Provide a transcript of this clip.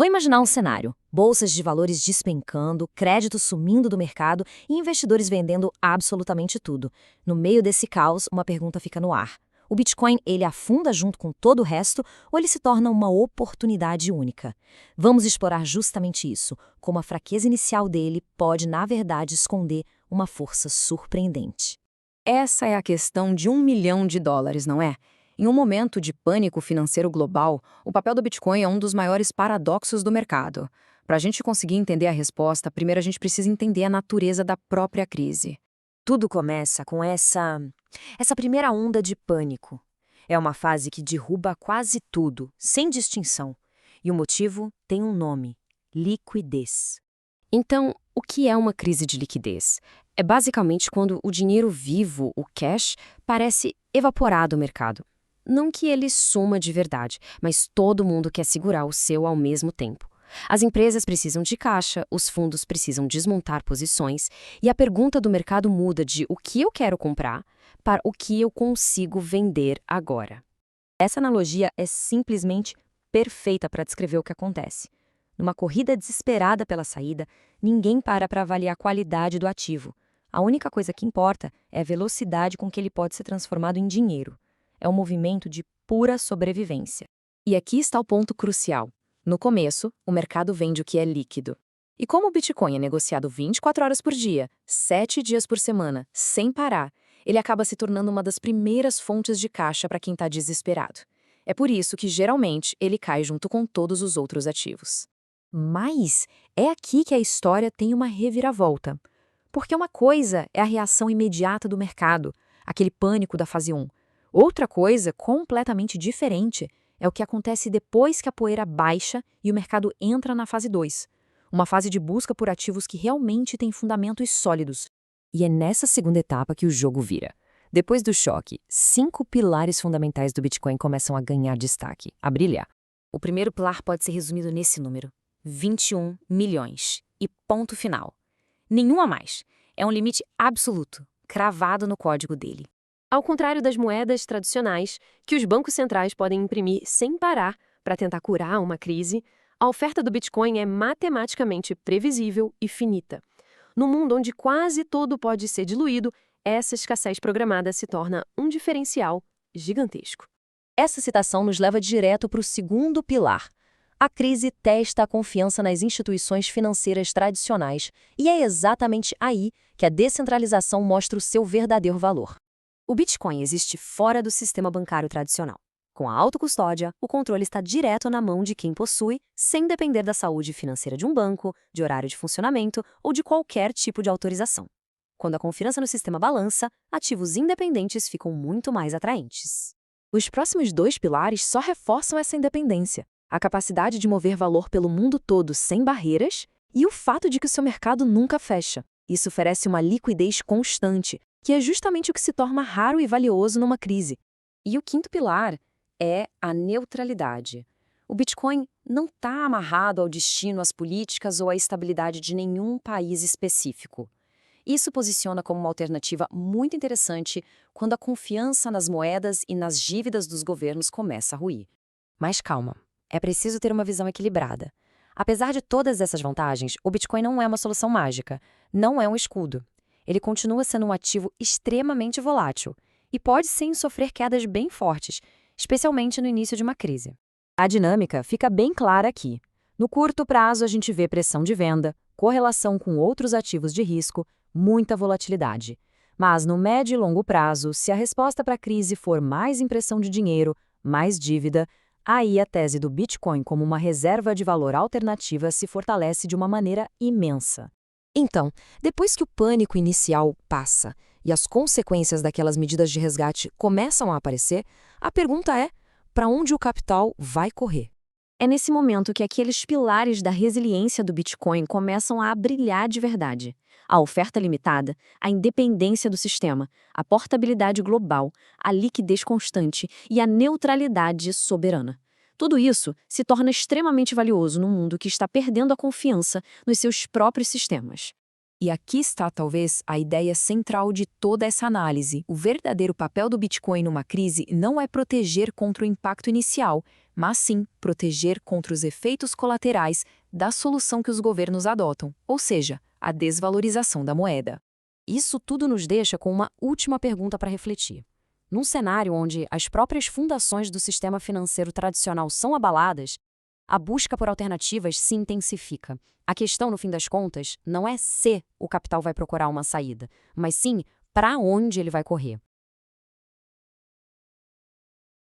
Vou imaginar um cenário: bolsas de valores despencando, crédito sumindo do mercado e investidores vendendo absolutamente tudo. No meio desse caos, uma pergunta fica no ar. O Bitcoin, ele afunda junto com todo o resto ou ele se torna uma oportunidade única? Vamos explorar justamente isso, como a fraqueza inicial dele pode, na verdade, esconder uma força surpreendente. Essa é a questão de US$ 1 milhão, não é? Em um momento de pânico financeiro global, o papel do Bitcoin é um dos maiores paradoxos do mercado. Para a gente conseguir entender a resposta, primeiro a gente precisa entender a natureza da própria crise. Tudo começa com essa primeira onda de pânico. É uma fase que derruba quase tudo, sem distinção. E o motivo tem um nome: liquidez. Então, o que é uma crise de liquidez? É basicamente quando o dinheiro vivo, o cash, parece evaporar do mercado. Não que ele suma de verdade, mas todo mundo quer segurar o seu ao mesmo tempo. As empresas precisam de caixa, os fundos precisam desmontar posições, e a pergunta do mercado muda de o que eu quero comprar para o que eu consigo vender agora. Essa analogia é simplesmente perfeita para descrever o que acontece. Numa corrida desesperada pela saída, ninguém para avaliar a qualidade do ativo. A única coisa que importa é a velocidade com que ele pode ser transformado em dinheiro. É um movimento de pura sobrevivência. E aqui está o ponto crucial. No começo, o mercado vende o que é líquido. E como o Bitcoin é negociado 24 horas por dia, 7 dias por semana, sem parar, ele acaba se tornando uma das primeiras fontes de caixa para quem está desesperado. É por isso que, geralmente, ele cai junto com todos os outros ativos. Mas é aqui que a história tem uma reviravolta. Porque uma coisa é a reação imediata do mercado, aquele pânico da fase 1. Outra coisa, completamente diferente, é o que acontece depois que a poeira baixa e o mercado entra na fase 2. Uma fase de busca por ativos que realmente têm fundamentos sólidos. E é nessa segunda etapa que o jogo vira. Depois do choque, 5 pilares fundamentais do Bitcoin começam a ganhar destaque, a brilhar. O primeiro pilar pode ser resumido nesse número: 21 milhões. E ponto final. Nenhum a mais. É um limite absoluto, cravado no código dele. Ao contrário das moedas tradicionais, que os bancos centrais podem imprimir sem parar para tentar curar uma crise, a oferta do Bitcoin é matematicamente previsível e finita. No mundo onde quase tudo pode ser diluído, essa escassez programada se torna um diferencial gigantesco. Essa citação nos leva direto para o segundo pilar. A crise testa a confiança nas instituições financeiras tradicionais, e é exatamente aí que a descentralização mostra o seu verdadeiro valor. O Bitcoin existe fora do sistema bancário tradicional. Com a autocustódia, o controle está direto na mão de quem possui, sem depender da saúde financeira de um banco, de horário de funcionamento ou de qualquer tipo de autorização. Quando a confiança no sistema balança, ativos independentes ficam muito mais atraentes. Os próximos 2 pilares só reforçam essa independência: a capacidade de mover valor pelo mundo todo sem barreiras e o fato de que o seu mercado nunca fecha. Isso oferece uma liquidez constante, que é justamente o que se torna raro e valioso numa crise. E o quinto pilar é a neutralidade. O Bitcoin não está amarrado ao destino, às políticas ou à estabilidade de nenhum país específico. Isso posiciona como uma alternativa muito interessante quando a confiança nas moedas e nas dívidas dos governos começa a ruir. Mas calma, é preciso ter uma visão equilibrada. Apesar de todas essas vantagens, o Bitcoin não é uma solução mágica, não é um escudo. Ele continua sendo um ativo extremamente volátil e pode sim sofrer quedas bem fortes, especialmente no início de uma crise. A dinâmica fica bem clara aqui. No curto prazo, a gente vê pressão de venda, correlação com outros ativos de risco, muita volatilidade. Mas no médio e longo prazo, se a resposta para a crise for mais impressão de dinheiro, mais dívida, aí a tese do Bitcoin como uma reserva de valor alternativa se fortalece de uma maneira imensa. Então, depois que o pânico inicial passa e as consequências daquelas medidas de resgate começam a aparecer, a pergunta é: para onde o capital vai correr? É nesse momento que aqueles pilares da resiliência do Bitcoin começam a brilhar de verdade. A oferta limitada, a independência do sistema, a portabilidade global, a liquidez constante e a neutralidade soberana. Tudo isso se torna extremamente valioso num mundo que está perdendo a confiança nos seus próprios sistemas. E aqui está talvez a ideia central de toda essa análise. O verdadeiro papel do Bitcoin numa crise não é proteger contra o impacto inicial, mas sim proteger contra os efeitos colaterais da solução que os governos adotam, ou seja, a desvalorização da moeda. Isso tudo nos deixa com uma última pergunta para refletir. Num cenário onde as próprias fundações do sistema financeiro tradicional são abaladas, a busca por alternativas se intensifica. A questão, no fim das contas, não é se o capital vai procurar uma saída, mas sim para onde ele vai correr.